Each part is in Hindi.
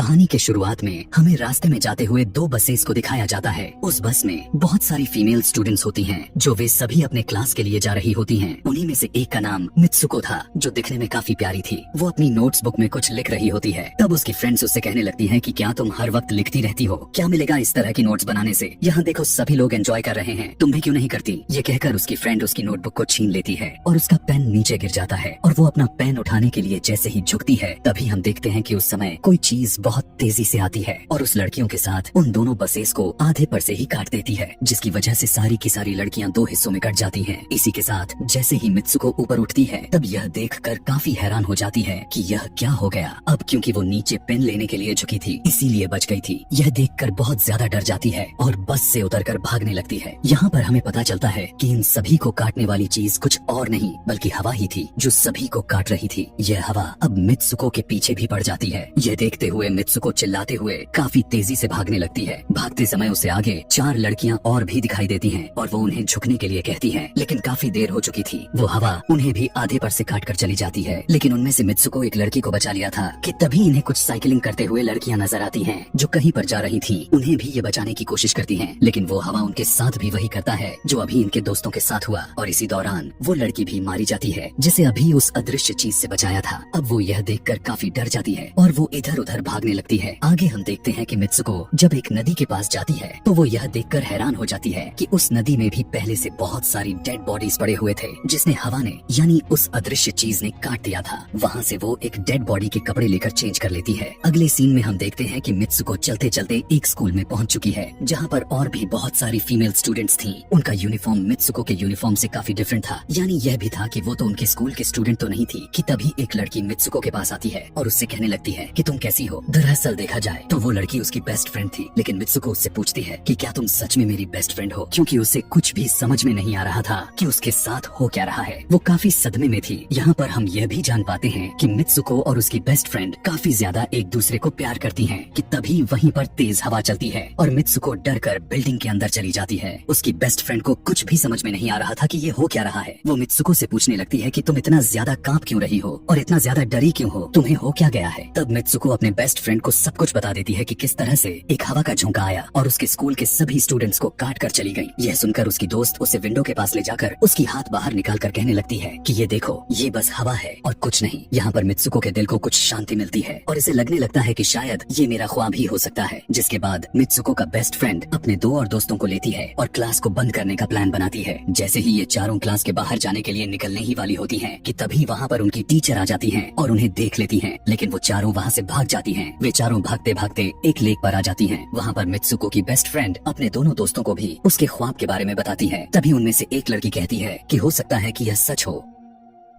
कहानी के शुरुआत में हमें रास्ते में जाते हुए दो बसेस को दिखाया जाता है। उस बस में बहुत सारी फीमेल स्टूडेंट्स होती हैं, जो वे सभी अपने क्लास के लिए जा रही होती हैं। उन्हीं में से एक का नाम मित्सुको था, जो दिखने में काफी प्यारी थी। वो अपनी नोट्स बुक में कुछ लिख रही होती है। तब उसकी फ्रेंड्स उससे कहने लगती हैं कि क्या तुम हर वक्त लिखती रहती हो? क्या मिलेगा इस तरह की नोट्स बनाने से? यहाँ देखो सभी लोग एंजॉय कर रहे हैं, तुम भी क्यों नहीं करती? ये कहकर उसकी फ्रेंड उसकी नोटबुक को छीन लेती है और उसका पेन नीचे गिर जाता है। और वो अपना पेन उठाने के लिए जैसे ही झुकती है, तभी हम देखते हैं कि उस समय कोई चीज बहुत तेजी से आती है और उस लड़कियों के साथ उन दोनों बसेस को आधे पर से ही काट देती है, जिसकी वजह से सारी की सारी लड़कियां दो हिस्सों में कट जाती हैं। इसी के साथ जैसे ही मित्सुको ऊपर उठती है, तब यह देखकर काफी हैरान हो जाती है कि यह क्या हो गया। अब क्योंकि वो नीचे पेन लेने के लिए झुकी थी, इसीलिए बच गई थी। यह देखकर बहुत ज्यादा डर जाती है और बस से उतरकर भागने लगती है। यहाँ पर हमें पता चलता है कि इन सभी को काटने वाली चीज कुछ और नहीं बल्कि हवा ही थी, जो सभी को काट रही थी। यह हवा अब मित्सुको के पीछे भी पड़ जाती है। यह देखते हुए मित्सुको चिल्लाते हुए काफी तेजी से भागने लगती है। भागते समय उसे आगे चार लड़कियां और भी दिखाई देती हैं और वो उन्हें झुकने के लिए कहती हैं, लेकिन काफी देर हो चुकी थी। वो हवा उन्हें भी आधे पर से काट कर चली जाती है। लेकिन उनमें से मित्सुको एक लड़की को बचा लिया था कि तभी इन्हें कुछ साइकिलिंग करते हुए लड़कियां नजर आती हैं, जो कहीं पर जा रही थी। उन्हें भी ये बचाने की कोशिश करती है, लेकिन वो हवा उनके साथ भी वही करता है जो अभी इनके दोस्तों के साथ हुआ। और इसी दौरान वो लड़की भी मारी जाती है, जिसे अभी उस अदृश्य चीज से बचाया था। अब वो यह देखकर काफी डर जाती है और वो इधर उधर भागने लगती है। आगे हम देखते हैं कि मित्सुको जब एक नदी के पास जाती है, तो वो यह देखकर हैरान हो जाती है कि उस नदी में भी पहले से बहुत सारी डेड बॉडीज पड़े हुए थे, जिसने हवा ने यानी उस अदृश्य चीज ने काट दिया था। वहाँ से वो एक डेड बॉडी के कपड़े लेकर चेंज कर लेती है। अगले सीन में हम देखते हैं कि मित्सुको चलते चलते एक स्कूल में पहुँच चुकी है, जहाँ पर और भी बहुत सारी फीमेल स्टूडेंट्स थी। उनका यूनिफॉर्म मित्सुको के यूनिफॉर्म से काफी डिफरेंट था। यानी यह भी था कि वो तो उनके स्कूल के स्टूडेंट तो नहीं थी कि तभी एक लड़की मित्सुको के पास आती है और उससे कहने लगती है कि तुम कैसी हो। दरअसल देखा जाए तो वो लड़की उसकी बेस्ट फ्रेंड थी, लेकिन मित्सुको उससे पूछती है कि क्या तुम सच में मेरी बेस्ट फ्रेंड हो, क्योंकि उसे कुछ भी समझ में नहीं आ रहा था कि उसके साथ हो क्या रहा है। वो काफी सदमे में थी। यहाँ पर हम यह भी जान पाते हैं कि मित्सुको और उसकी बेस्ट फ्रेंड काफी ज्यादा एक दूसरे को प्यार करती हैं कि तभी वहीं पर तेज हवा चलती है और मित्सुको डर कर बिल्डिंग के अंदर चली जाती है। उसकी बेस्ट फ्रेंड को कुछ भी समझ में नहीं आ रहा था कि ये हो क्या रहा है। वो मित्सुको से पूछने लगती है कि तुम इतना ज्यादा कांप क्यों रही हो और इतना ज्यादा डरी क्यों हो, तुम्हें हो क्या गया है। तब मित्सुको अपने बेस्ट फ्रेंड को सब कुछ बता देती है कि किस तरह से एक हवा का झोंका आया और उसके स्कूल के सभी स्टूडेंट्स को काट कर चली गई। यह सुनकर उसकी दोस्त उसे विंडो के पास ले जाकर उसकी हाथ बाहर निकाल कर कहने लगती है कि ये देखो, ये बस हवा है और कुछ नहीं। यहाँ पर मित्सुको के दिल को कुछ शांति मिलती है और इसे लगने लगता है कि शायद ये मेरा ख्वाब ही हो सकता है। जिसके बाद मित्सुको का बेस्ट फ्रेंड अपने दो और दोस्तों को लेती है और क्लास को बंद करने का प्लान बनाती है। जैसे ही ये चारों क्लास के बाहर जाने के लिए निकलने ही वाली होती हैं कि तभी वहाँ पर उनकी टीचर आ जाती हैं और उन्हें देख लेती हैं, लेकिन वो चारों वहाँ से भाग जाती हैं। वे चारों भागते भागते एक लेक पर आ जाती हैं। वहाँ पर मित्सुको की बेस्ट फ्रेंड अपने दोनों दोस्तों को भी उसके ख्वाब के बारे में बताती है। तभी उनमें से एक लड़की कहती है कि हो सकता है कि यह सच हो,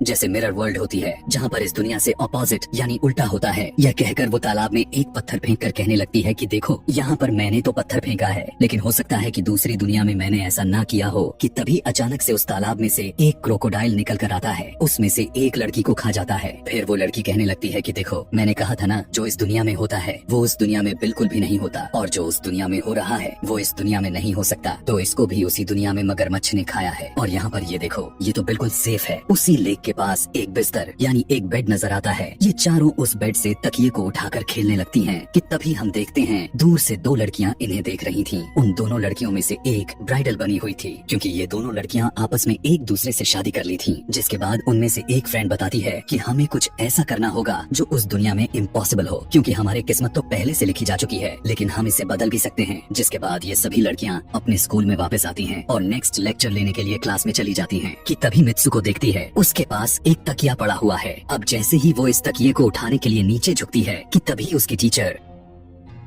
जैसे मिरर वर्ल्ड होती है जहाँ पर इस दुनिया से ऑपोजिट यानी उल्टा होता है। यह कहकर वो तालाब में एक पत्थर फेंक कर कहने लगती है कि देखो, यहाँ पर मैंने तो पत्थर फेंका है, लेकिन हो सकता है कि दूसरी दुनिया में मैंने ऐसा ना किया हो। कि तभी अचानक से उस तालाब में से एक क्रोकोडाइल निकल कर आता है, उसमें से एक लड़की को खा जाता है। फिर वो लड़की कहने लगती है कि देखो, मैंने कहा था ना, जो इस दुनिया में होता है वो उस दुनिया में बिल्कुल भी नहीं होता, और जो उस दुनिया में हो रहा है वो इस दुनिया में नहीं हो सकता। तो इसको भी उसी दुनिया में मगरमच्छ ने खाया है। और यहाँ पर ये देखो, ये तो बिल्कुल सेफ है। उसी लेक के पास एक बिस्तर यानी एक बेड नजर आता है। ये चारों उस बेड से तकिए को उठाकर खेलने लगती हैं कि तभी हम देखते हैं दूर से दो लड़कियां इन्हें देख रही थीं। उन दोनों लड़कियों में से एक ब्राइडल बनी हुई थी, क्योंकि ये दोनों लड़कियां आपस में एक दूसरे से शादी कर ली थीं। जिसके बाद उनमें से एक फ्रेंड बताती है कि हमें कुछ ऐसा करना होगा जो उस दुनिया में इम्पॉसिबल हो, क्योंकि हमारी किस्मत तो पहले से लिखी जा चुकी है, लेकिन हम इसे बदल भी सकते हैं। जिसके बाद ये सभी लड़कियां अपने स्कूल में वापस आती हैं और नेक्स्ट लेक्चर लेने के लिए क्लास में चली जाती हैं। कि तभी मित्सुको देखती है उसके पास एक तकिया पड़ा हुआ है। अब जैसे ही वो इस तकिए को उठाने के लिए नीचे झुकती है कि तभी उसकी टीचर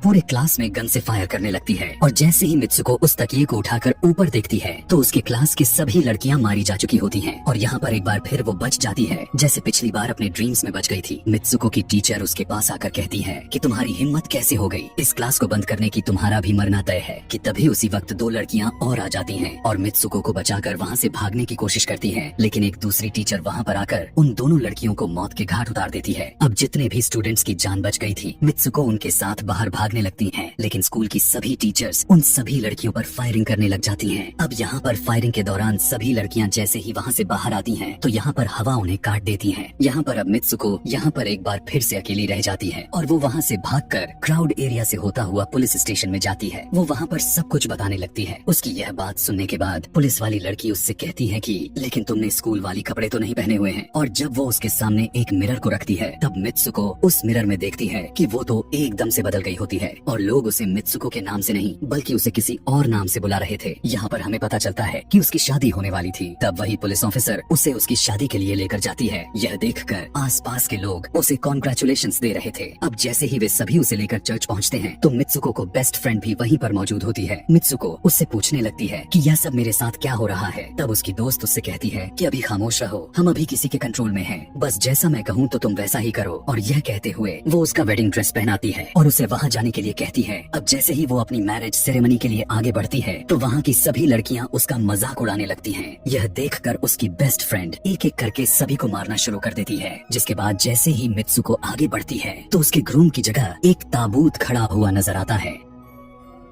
पूरे क्लास में गन से फायर करने लगती है। और जैसे ही मित्सुको उस तकिए को उठाकर ऊपर देखती है तो उसके क्लास की सभी लड़कियां मारी जा चुकी होती हैं। और यहाँ पर एक बार फिर वो बच जाती है, जैसे पिछली बार अपने ड्रीम्स में बच गई थी। मित्सुको की टीचर उसके पास आकर कहती है कि तुम्हारी हिम्मत कैसे हो गई, इस क्लास को बंद करने की, तुम्हारा भी मरना तय है। कि तभी उसी वक्त दो लड़कियां और आ जाती हैं और मित्सुको को बचाकर वहाँ से भागने की कोशिश करती है, लेकिन एक दूसरी टीचर वहाँ पर आकर उन दोनों लड़कियों को मौत के घाट उतार देती है। अब जितने भी स्टूडेंट्स की जान बच गई थी, मित्सुको उनके साथ बाहर भाग भागने लगती हैं, लेकिन स्कूल की सभी टीचर्स उन सभी लड़कियों पर फायरिंग करने लग जाती हैं। अब यहाँ पर फायरिंग के दौरान सभी लड़कियाँ जैसे ही वहाँ से बाहर आती हैं, तो यहाँ पर हवा उन्हें काट देती है। यहाँ पर अब मित्सुको यहाँ पर एक बार फिर से अकेली रह जाती है और वो वहाँ से भागकर क्राउड एरिया से होता हुआ पुलिस स्टेशन में जाती है। वो वहाँ पर सब कुछ बताने लगती है। उसकी यह बात सुनने के बाद पुलिस वाली लड़की उससे कहती है कि लेकिन तुमने स्कूल वाली कपड़े तो नहीं पहने हुए हैं। और जब वो उसके सामने एक मिरर को रखती है, तब मित्सुको उस मिरर में देखती है कि वो तो एकदम से बदल गई होती है और लोग उसे मित्सुको के नाम से नहीं बल्कि उसे किसी और नाम से बुला रहे थे। यहाँ पर हमें पता चलता है कि उसकी शादी होने वाली थी। तब वही पुलिस ऑफिसर उसे उसकी शादी के लिए लेकर जाती है। यह देखकर आसपास के लोग उसे कॉन्ग्रेचुलेशंस दे रहे थे। अब जैसे ही वे सभी उसे लेकर चर्च पहुँचते हैं, तो मित्सुको को बेस्ट फ्रेंड भी वहीं पर मौजूद होती है। मित्सुको उससे पूछने लगती है कि यह सब मेरे साथ क्या हो रहा है। तब उसकी दोस्त उससे कहती है कि अभी खामोश रहो, हम अभी किसी के कंट्रोल में हैं। बस जैसा मैं कहूँ तो तुम वैसा ही करो। और यह कहते हुए वो उसका वेडिंग ड्रेस पहनाती है और उसे वहाँ जाने के लिए कहती है। अब जैसे ही वो अपनी मैरिज सेरेमनी के लिए आगे बढ़ती है, तो वहाँ की सभी लड़कियाँ उसका मजाक उड़ाने लगती हैं। यह देखकर उसकी बेस्ट फ्रेंड एक एक करके सभी को मारना शुरू कर देती है। जिसके बाद जैसे ही मित्सुको आगे बढ़ती है, तो उसके ग्रूम की जगह एक ताबूत खड़ा हुआ नजर आता है।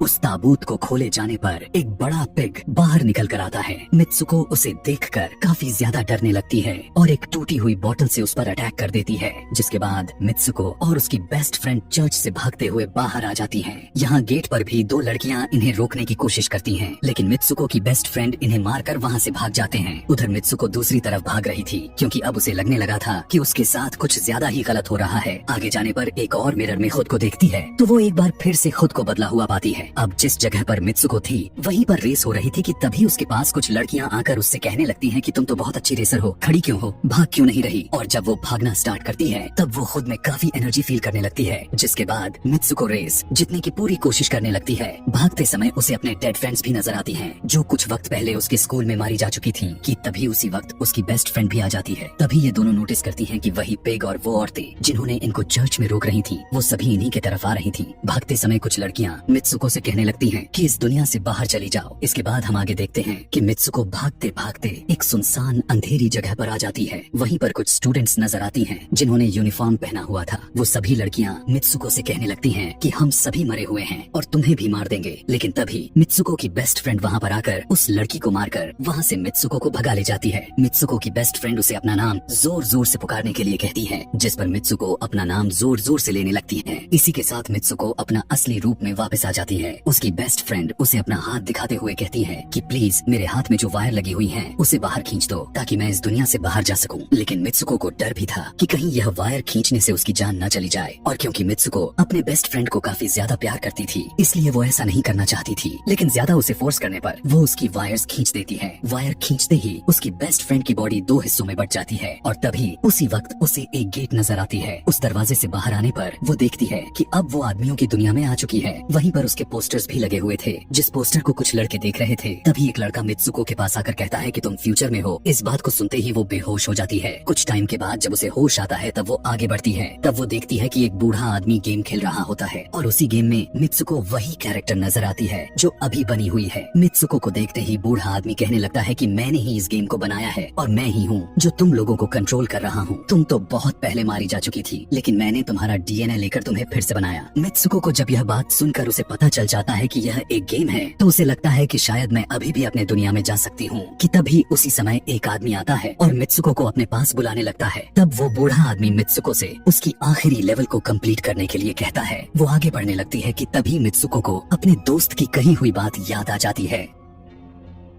उस ताबूत को खोले जाने पर एक बड़ा पिग बाहर निकल कर आता है। मित्सुको उसे देखकर काफी ज्यादा डरने लगती है और एक टूटी हुई बोतल से उस पर अटैक कर देती है। जिसके बाद मित्सुको और उसकी बेस्ट फ्रेंड चर्च से भागते हुए बाहर आ जाती हैं। यहाँ गेट पर भी दो लड़कियाँ इन्हें रोकने की कोशिश करती हैं, लेकिन मित्सुको की बेस्ट फ्रेंड इन्हें मारकर वहाँ से भाग जाते हैं। उधर मित्सुको दूसरी तरफ भाग रही थी, क्योंकि अब उसे लगने लगा था कि उसके साथ कुछ ज्यादा ही गलत हो रहा है। आगे जाने पर एक और मिरर में खुद को देखती है, तो वो एक बार फिर से खुद को बदला हुआ पाती है। अब जिस जगह पर मित्सुको थी वहीं पर रेस हो रही थी कि तभी उसके पास कुछ लड़कियां आकर उससे कहने लगती हैं कि तुम तो बहुत अच्छी रेसर हो, खड़ी क्यों हो, भाग क्यों नहीं रही। और जब वो भागना स्टार्ट करती है, तब वो खुद में काफी एनर्जी फील करने लगती है। जिसके बाद मित्सुको रेस जीतने की पूरी कोशिश करने लगती है। भागते समय उसे अपने डेड फ्रेंड्स भी नजर आती हैं, जो कुछ वक्त पहले उसके स्कूल में मारी जा चुकी थी। कि तभी उसी वक्त उसकी बेस्ट फ्रेंड भी आ जाती है। तभी ये दोनों नोटिस करती हैं कि वही पिग और वो औरतें जिन्होंने इनको चर्च में रोक रही थी, वो सभी इन्हीं की तरफ आ रही थी। भागते समय कुछ लड़कियां मित्सुको से कहने लगती हैं कि इस दुनिया से बाहर चली जाओ। इसके बाद हम आगे देखते हैं कि मित्सुको भागते भागते एक सुनसान अंधेरी जगह पर आ जाती है। वहीं पर कुछ स्टूडेंट्स नजर आती हैं जिन्होंने यूनिफॉर्म पहना हुआ था। वो सभी लड़कियां मित्सुको से कहने लगती हैं कि हम सभी मरे हुए हैं और तुम्हें भी मार देंगे। लेकिन तभी मित्सुको की बेस्ट फ्रेंड वहाँ पर आकर उस लड़की को मारकर वहाँ से मित्सुको को भगा ले जाती है। मित्सुको की बेस्ट फ्रेंड उसे अपना नाम जोर जोर से पुकारने के लिए कहती है, जिस पर मित्सुको अपना नाम जोर जोर से लेने लगती है। इसी के साथ मित्सुको अपना असली रूप में वापस आ जाती है। उसकी बेस्ट फ्रेंड उसे अपना हाथ दिखाते हुए कहती है कि प्लीज मेरे हाथ में जो वायर लगी हुई है उसे बाहर खींच दो, ताकि मैं इस दुनिया से बाहर जा सकूं। लेकिन मित्सुको को डर भी था कि कहीं यह वायर खींचने से उसकी जान न चली जाए। और क्योंकि मित्सुको अपने बेस्ट फ्रेंड को काफी ज्यादा प्यार करती थी, इसलिए वो ऐसा नहीं करना चाहती थी। लेकिन ज्यादा उसे फोर्स करने पर वो उसकी वायर्स खींच देती है। वायर खींचते ही उसकी बेस्ट फ्रेंड की बॉडी दो हिस्सों में बट जाती है। और तभी उसी वक्त उसे एक गेट नजर आती है। उस दरवाजे से बाहर आने पर वो देखती है कि अब वो आदमियों की दुनिया में आ चुकी है। वहीं पर उसके पोस्टर्स भी लगे हुए थे, जिस पोस्टर को कुछ लड़के देख रहे थे। तभी एक लड़का मित्सुको के पास आकर कहता है कि तुम फ्यूचर में हो। इस बात को सुनते ही वो बेहोश हो जाती है। कुछ टाइम के बाद जब उसे होश आता है, तब वो आगे बढ़ती है। तब वो देखती है कि एक बूढ़ा आदमी गेम खेल रहा होता है और उसी गेम में मित्सुको वही कैरेक्टर नजर आती है जो अभी बनी हुई है। मित्सुको को देखते ही बूढ़ा आदमी कहने लगता है कि मैंने ही इस गेम को बनाया है और मैं ही हूँ जो तुम लोगों को कंट्रोल कर रहा हूँ। तुम तो बहुत पहले मारी जा चुकी थी, लेकिन मैंने तुम्हारा डीएनए लेकर तुम्हें फिर से बनाया। मित्सुको को जब यह बात सुनकर उसे पता चल जाता है कि यह एक गेम है, तो उसे लगता है कि शायद मैं अभी भी अपने दुनिया में जा सकती हूँ। कि तभी उसी समय एक आदमी आता है और मित्सुको को अपने पास बुलाने लगता है। तब वो बूढ़ा आदमी मित्सुको से उसकी आखिरी लेवल को कंप्लीट करने के लिए कहता है। वो आगे बढ़ने लगती है कि तभी मित्सुको को अपने दोस्त की कही हुई बात याद आ जाती है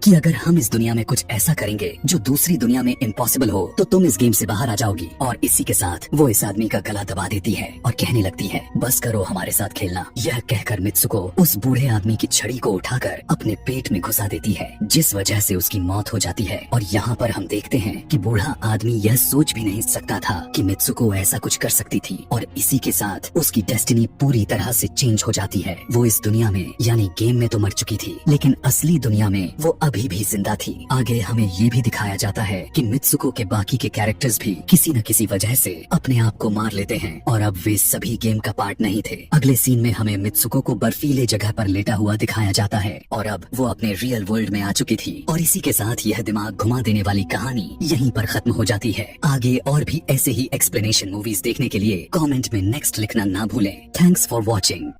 कि अगर हम इस दुनिया में कुछ ऐसा करेंगे जो दूसरी दुनिया में इम्पॉसिबल हो, तो तुम इस गेम से बाहर आ जाओगी। और इसी के साथ वो इस आदमी का गला दबा देती है और कहने लगती है, बस करो हमारे साथ खेलना। यह कहकर मित्सुको उस बूढ़े आदमी की छड़ी को उठाकर अपने पेट में घुसा देती है, जिस वजह से उसकी मौत हो जाती है। और यहाँ पर हम देखते हैं कि बूढ़ा आदमी यह सोच भी नहीं सकता था कि मित्सुको ऐसा कुछ कर सकती थी। और इसी के साथ उसकी डेस्टिनी पूरी तरह से चेंज हो जाती है। वो इस दुनिया में यानी गेम में तो मर चुकी थी, लेकिन असली दुनिया में वो अभी भी जिंदा थी। आगे हमें ये भी दिखाया जाता है कि मित्सुको के बाकी के कैरेक्टर्स भी किसी न किसी वजह से अपने आप को मार लेते हैं और अब वे सभी गेम का पार्ट नहीं थे। अगले सीन में हमें मित्सुको को बर्फीले जगह पर लेटा हुआ दिखाया जाता है और अब वो अपने रियल वर्ल्ड में आ चुकी थी। और इसी के साथ यह दिमाग घुमा देने वाली कहानी यहीं पर खत्म हो जाती है। आगे और भी ऐसे ही एक्सप्लेनेशन मूवीज देखने के लिए कमेंट में नेक्स्ट लिखना ना भूलें। Thanks for watching.